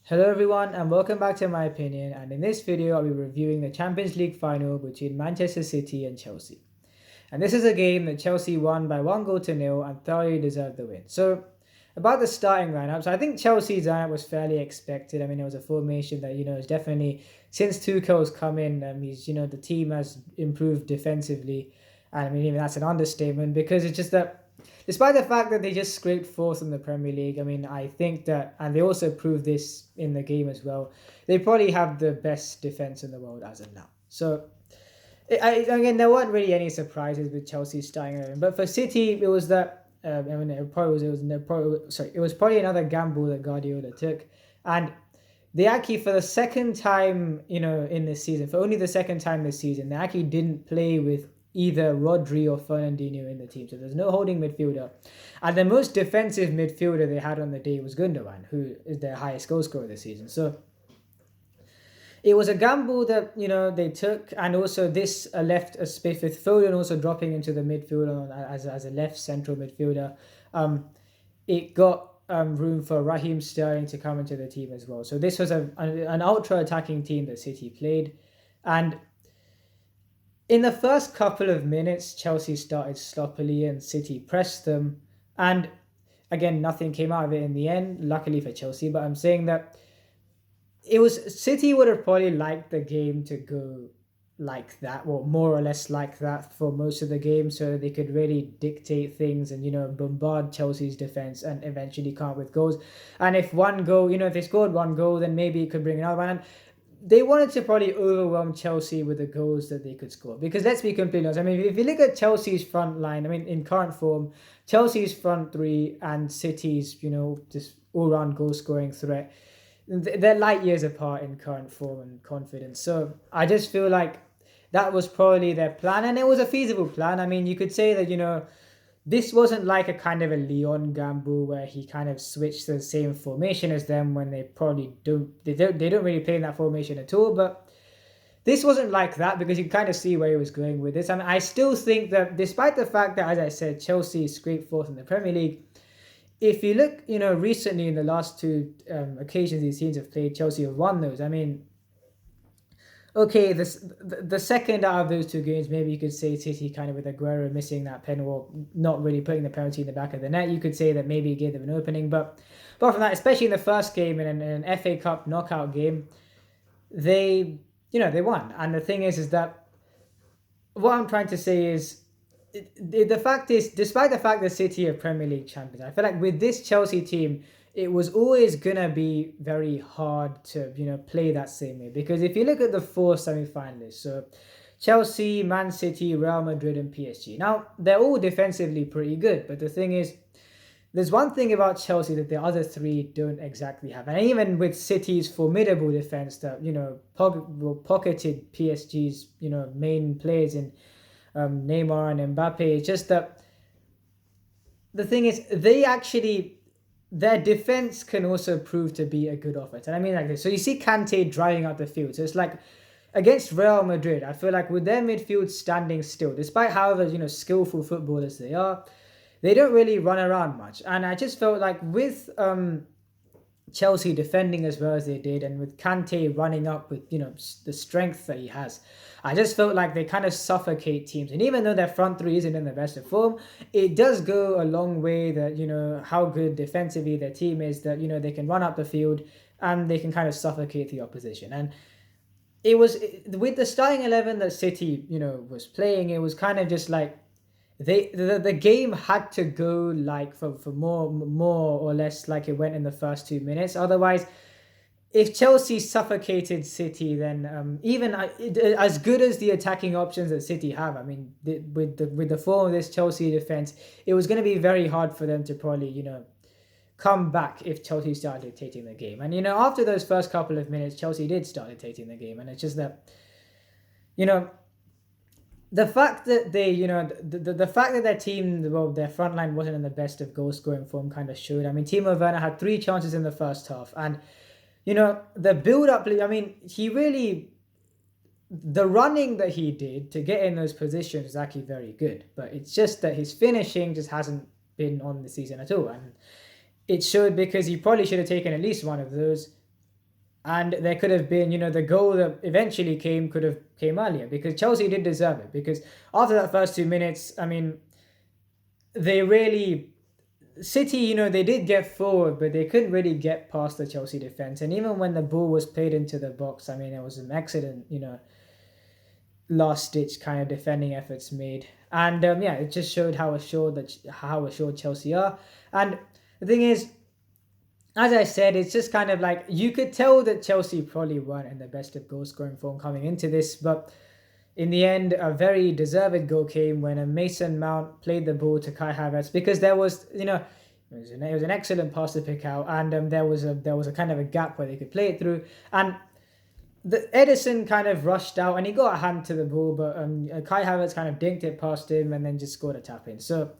Hello everyone and welcome back to My Opinion, and in this video I'll be reviewing the Champions League final between Manchester City and Chelsea. And this is a game that Chelsea won by 1 goal to 0 and thoroughly deserved the win. So about the starting lineup, so I think Chelsea's lineup was fairly expected. I mean, it was a formation that, is definitely, since Tuchel's come in, the team has improved defensively. And I mean, even that's an understatement because it's just that despite the fact that they just scraped fourth in the Premier League, I mean, I think that, and they also proved this in the game as well, they probably have the best defense in the world as of now. So, again, there weren't really any surprises with Chelsea's starting 11, but for City, it was that. I mean, it was probably another gamble that Guardiola took, and they actually, for the second time, in this season, for only the second time this season, they actually didn't play with either Rodri or Fernandinho in the team. So there's no holding midfielder. And the most defensive midfielder they had on the day was Gundogan, who is their highest goal scorer this season. So it was a gamble that, they took. And also this left a space with Foden also dropping into the midfield as a left central midfielder. It got room for Raheem Sterling to come into the team as well. So this was an ultra attacking team that City played. And in the first couple of minutes, Chelsea started sloppily and City pressed them. And again, nothing came out of it in the end, luckily for Chelsea. But I'm saying that City would have probably liked the game to go like that, or more or less like that for most of the game, so they could really dictate things and, bombard Chelsea's defense and eventually come up with goals. And if one goal, if they scored one goal, then maybe it could bring another one. And they wanted to probably overwhelm Chelsea with the goals that they could score. Because let's be completely honest, I mean, if you look at Chelsea's front line, I mean, in current form, Chelsea's front three and City's, just all-round goal-scoring threat, they're light years apart in current form and confidence. So I just feel like that was probably their plan, and it was a feasible plan. I mean, you could say that, this wasn't like a kind of a Leon gamble where he kind of switched to the same formation as them when they probably don't really play in that formation at all. But this wasn't like that because you can kind of see where he was going with this. I mean, I still think that despite the fact that, as I said, Chelsea scraped fourth in the Premier League, if you look, recently in the last two occasions these teams have played, Chelsea have won those. I mean, okay, the second out of those two games, maybe you could say City kind of with Aguero missing that pen or not really putting the penalty in the back of the net. You could say that maybe it gave them an opening. But apart from that, especially in the first game in an FA Cup knockout game, they won. And the thing is that what I'm trying to say is, the fact is, despite the fact that City are Premier League champions, I feel like with this Chelsea team, it was always gonna be very hard to play that same way. Because if you look at the four semi-finalists, so Chelsea, Man City, Real Madrid, and PSG. Now they're all defensively pretty good, but the thing is, there's one thing about Chelsea that the other three don't exactly have, and even with City's formidable defense that pocketed PSG's main players in Neymar and Mbappe. It's just that the thing is, their defense can also prove to be a good offense. And I mean like this. So you see Kante driving out the field. So it's like against Real Madrid, I feel like with their midfield standing still, despite however, skillful footballers they are, they don't really run around much. And I just felt like with Chelsea defending as well as they did, and with Kante running up with the strength that he has, I just felt like they kind of suffocate teams. And even though their front three isn't in the best of form, it does go a long way that how good defensively their team is, that they can run up the field and they can kind of suffocate the opposition. And it was with the starting 11 that City was playing, it was kind of just like the game had to go like for more or less like it went in the first 2 minutes. Otherwise, if Chelsea suffocated City, then even as good as the attacking options that City have, I mean, with the form of this Chelsea defense, it was going to be very hard for them to probably come back if Chelsea started dictating the game. And after those first couple of minutes, Chelsea did start dictating the game, and it's just that the fact that they, the fact that their team, well, their front line wasn't in the best of goal scoring form kind of showed. I mean, Timo Werner had 3 chances in the first half, and the build up. I mean, the running that he did to get in those positions is actually very good, but it's just that his finishing just hasn't been on the season at all, and it showed because he probably should have taken at least one of those. And there could have been, the goal that eventually could have came earlier, because Chelsea did deserve it. Because after that first 2 minutes, I mean, they really City, they did get forward, but they couldn't really get past the Chelsea defense. And even when the ball was played into the box, I mean, it was an excellent, last ditch kind of defending efforts made. And yeah, it just showed how assured Chelsea are. And the thing is, as I said, it's just kind of like you could tell that Chelsea probably weren't in the best of goal scoring form coming into this, but in the end, a very deserved goal came when a Mason Mount played the ball to Kai Havertz, because there was, it was an excellent pass to pick out, and there was a kind of a gap where they could play it through, and the Edison kind of rushed out and he got a hand to the ball, but Kai Havertz kind of dinked it past him and then just scored a tap in. So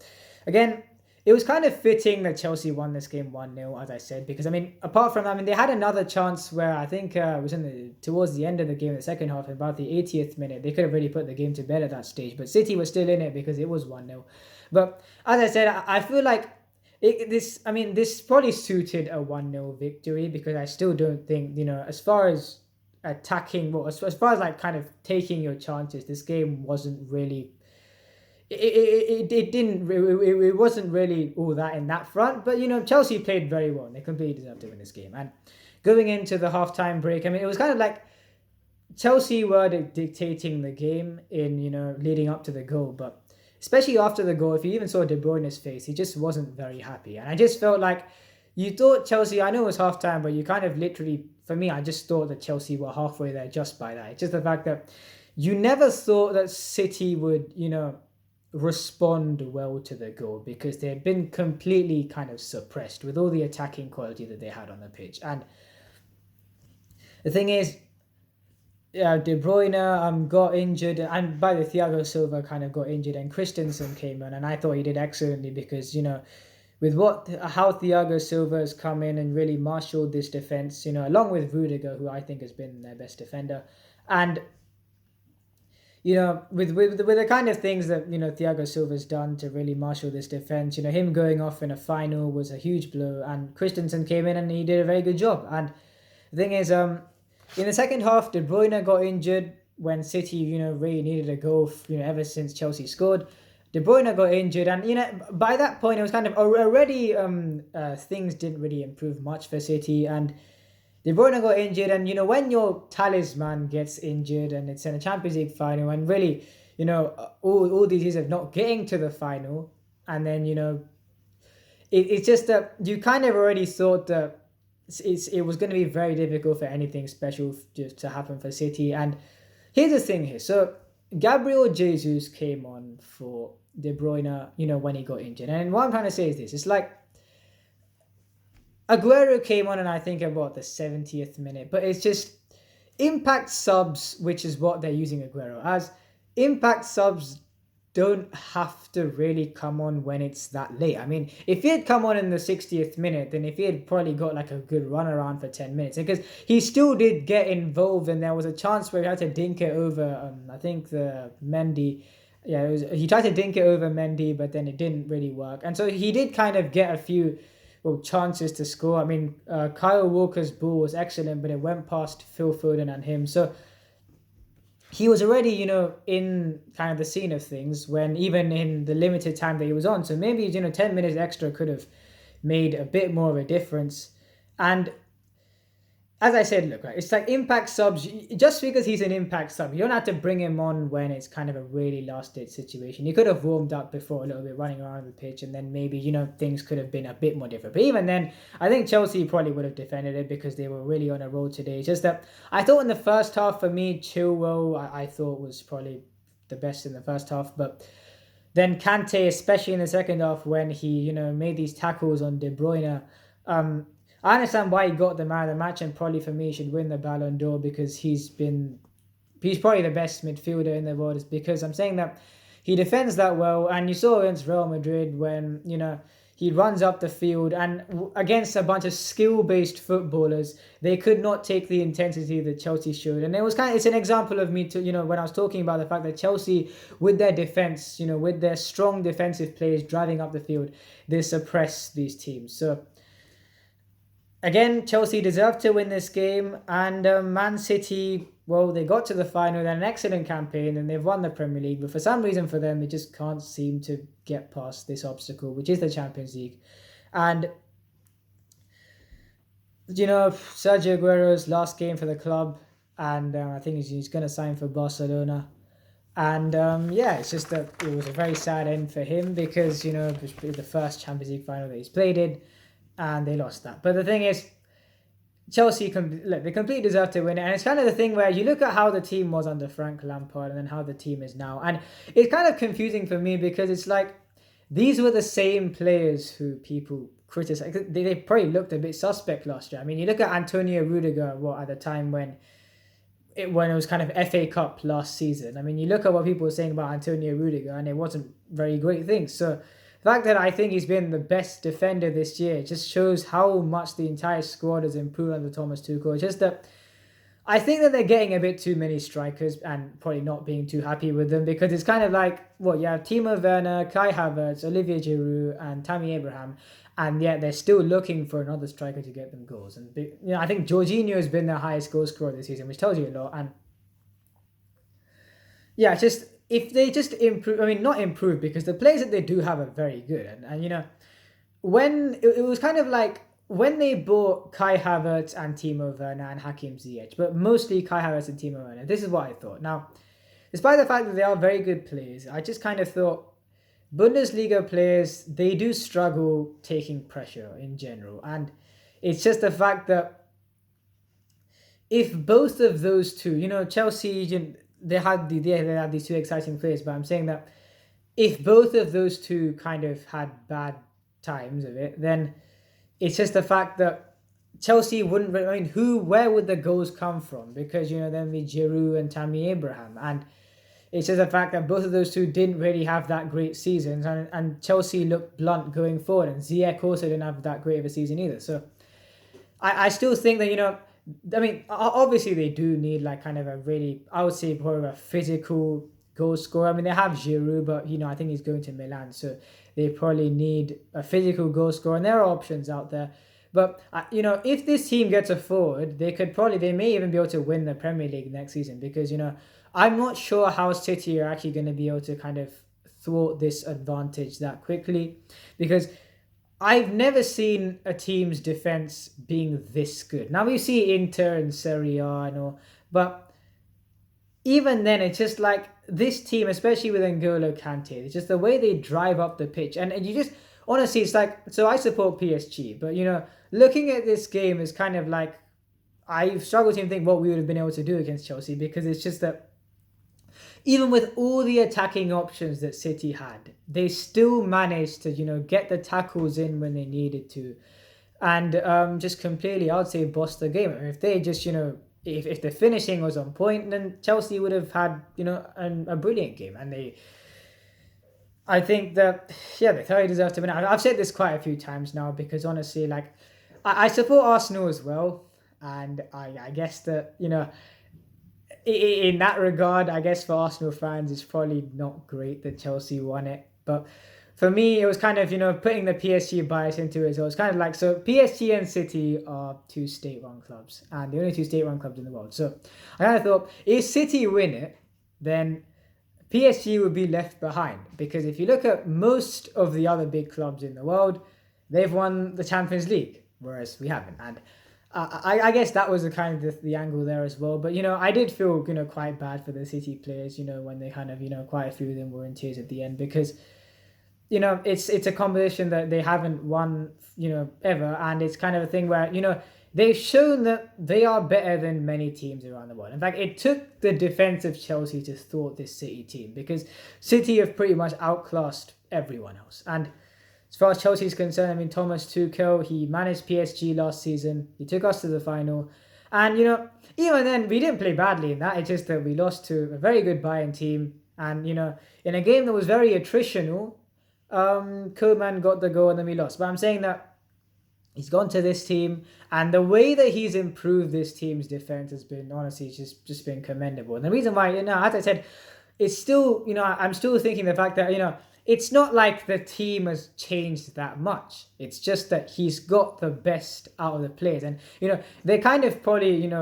again, it was kind of fitting that Chelsea won this game 1-0, as I said, because, I mean, apart from, they had another chance where I think it was towards the end of the game, the second half, about the 80th minute. They could have really put the game to bed at that stage, but City was still in it because it was 1-0. But as I said, I feel like this probably suited a 1-0 victory, because I still don't think, as far as attacking, well, as far as like kind of taking your chances, this game wasn't really it wasn't really all that in that front. But Chelsea played very well and they completely deserved to win this game. And going into the halftime break, I mean, it was kind of like Chelsea were dictating the game in leading up to the goal, but especially after the goal, if you even saw De Bruyne's face, he just wasn't very happy. And I just felt like you thought Chelsea, I know it was halftime, but you kind of literally, for me, I just thought that Chelsea were halfway there just by that. It's just the fact that you never thought that City would, respond well to the goal, because they had been completely kind of suppressed with all the attacking quality that they had on the pitch. And the thing is, De Bruyne got injured, and by the Thiago Silva kind of got injured, and Christensen came in, and I thought he did excellently, because with how Thiago Silva has come in and really marshaled this defense, along with Rudiger, who I think has been their best defender, and with the kind of things that Thiago Silva's done to really marshal this defense, him going off in a final was a huge blow, and Christensen came in and he did a very good job. And the thing is, in the second half, De Bruyne got injured when City, really needed a goal, ever since Chelsea scored. De Bruyne got injured, and by that point it was kind of already things didn't really improve much for City, and De Bruyne got injured, and when your talisman gets injured and it's in a Champions League final, and really all these years of not getting to the final, and then it's just that you kind of already thought that it was going to be very difficult for anything special to happen for City. And here's the thing here, so Gabriel Jesus came on for De Bruyne, when he got injured. And what I'm trying to say is this, it's like Aguero came on, and I think about the 70th minute, but it's just impact subs, which is what they're using Aguero as. Impact subs don't have to really come on when it's that late. I mean, if he had come on in the 60th minute, then if he had probably got like a good run around for 10 minutes, because he still did get involved, and there was a chance where he had to dink it over, I think the Mendy. Yeah, he tried to dink it over Mendy, but then it didn't really work. And so he did kind of get a few chances to score. I mean, Kyle Walker's ball was excellent, but it went past Phil Foden and him. So he was already, in kind of the scene of things, when even in the limited time that he was on. So maybe, 10 minutes extra could have made a bit more of a difference. And as I said, look, right, it's like impact subs. Just because he's an impact sub, you don't have to bring him on when it's kind of a really last-ditch situation. He could have warmed up before a little bit, running around the pitch, and then maybe, things could have been a bit more different. But even then, I think Chelsea probably would have defended it, because they were really on a roll today. It's just that I thought in the first half, for me, Chilwell, I thought was probably the best in the first half. But then Kante, especially in the second half, when he, made these tackles on De Bruyne, I understand why he got the man of the match, and probably for me should win the Ballon d'Or, because he's probably the best midfielder in the world. Is because I'm saying that he defends that well, and you saw against Real Madrid when he runs up the field, and against a bunch of skill-based footballers, they could not take the intensity that Chelsea showed. And it's an example of me to when I was talking about the fact that Chelsea, with their defense, with their strong defensive players driving up the field, they suppress these teams. So again, Chelsea deserved to win this game, and Man City, well, they got to the final. They're an excellent campaign, and they've won the Premier League. But for some reason, for them, they just can't seem to get past this obstacle, which is the Champions League. And Sergio Aguero's last game for the club, and I think he's going to sign for Barcelona. And yeah, it's just that it was a very sad end for him because it was the first Champions League final that he's played in, and they lost that. But the thing is, Chelsea, they completely deserve to win it. And it's kind of the thing where you look at how the team was under Frank Lampard and then how the team is now. And it's kind of confusing for me because it's like these were the same players who people criticize. They probably looked a bit suspect last year. I mean, you look at Antonio Rudiger, at the time when it was kind of FA Cup last season. I mean, you look at what people were saying about Antonio Rudiger and it wasn't very great things. So the fact that I think he's been the best defender this year just shows how much the entire squad has improved under Thomas Tuchel. It's just that I think that they're getting a bit too many strikers and probably not being too happy with them because it's kind of like, you have Timo Werner, Kai Havertz, Olivier Giroud and Tammy Abraham, and yet they're still looking for another striker to get them goals. And I think Jorginho has been their highest goal scorer this season, which tells you a lot. And yeah, just if they just improve, I mean, not improve because the players that they do have are very good. And when it was kind of like when they bought Kai Havertz and Timo Werner and Hakim Ziyech, but mostly Kai Havertz and Timo Werner, this is what I thought. Now, despite the fact that they are very good players, I just kind of thought Bundesliga players, they do struggle taking pressure in general. And it's just the fact that if both of those two, Chelsea, they had these two exciting players, but I'm saying that if both of those two kind of had bad times of it, then it's just the fact that Chelsea wouldn't. I mean, where would the goals come from? Because then be Giroud and Tammy Abraham, and it's just the fact that both of those two didn't really have that great seasons, and Chelsea looked blunt going forward, and Ziyech also didn't have that great of a season either. So I still think that I mean, obviously they do need like kind of a really, I would say, more of a physical goal scorer. I mean, they have Giroud, but I think he's going to Milan, so they probably need a physical goal scorer, and there are options out there. But if this team gets a forward, they may even be able to win the Premier League next season because I'm not sure how City are actually going to be able to kind of thwart this advantage that quickly because I've never seen a team's defense being this good. Now we see Inter and Serie A and all, but even then it's just like this team, especially with N'Golo Kante, it's just the way they drive up the pitch. And you just, honestly, it's like, so I support PSG, but looking at this game is kind of like, I struggle to even think what we would have been able to do against Chelsea because it's just that even with all the attacking options that City had, they still managed to, get the tackles in when they needed to. And just completely, I would say, boss the game. I mean, if they just, if the finishing was on point, then Chelsea would have had, a brilliant game. And I think that, they thoroughly deserve to win. I've said this quite a few times now because honestly, like, I support Arsenal as well. And I guess that, in that regard, I guess for Arsenal fans, it's probably not great that Chelsea won it. But for me, it was kind of, putting the PSG bias into it. So it's kind of like, so PSG and City are two state-run clubs and the only two state-run clubs in the world. So I kind of thought, if City win it, then PSG would be left behind. Because if you look at most of the other big clubs in the world, they've won the Champions League, whereas we haven't. And I guess that was the kind of the angle there as well. But, I did feel, quite bad for the City players, when they kind of, quite a few of them were in tears at the end because, it's a competition that they haven't won, ever. And it's kind of a thing where, they've shown that they are better than many teams around the world. In fact, it took the defense of Chelsea to thwart this City team because City have pretty much outclassed everyone else. And as far as Chelsea is concerned, I mean, Thomas Tuchel, he managed PSG last season. He took us to the final. And, even then, we didn't play badly in that. It's just that we lost to a very good Bayern team. And, in a game that was very attritional, Koeman got the goal and then we lost. But I'm saying that he's gone to this team. And the way that he's improved this team's defense has been, honestly, just been commendable. And the reason why, as I said, it's still, I'm still thinking the fact that, it's not like the team has changed that much. It's just that he's got the best out of the players. And, they kind of probably,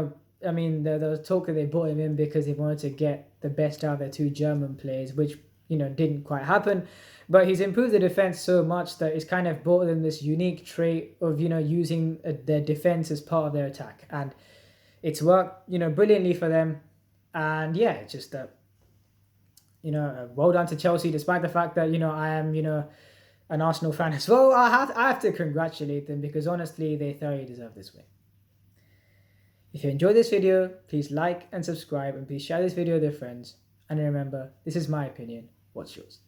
I mean, there was talk that they brought him in because they wanted to get the best out of their two German players, which, didn't quite happen. But he's improved the defense so much that it's kind of brought them this unique trait of, using their defense as part of their attack. And it's worked, brilliantly for them. And yeah, it's just that, well done to Chelsea, despite the fact that, I am, an Arsenal fan as well. I have to congratulate them because honestly, they thoroughly deserve this win. If you enjoyed this video, please like and subscribe, and please share this video with your friends. And remember, this is my opinion. What's yours?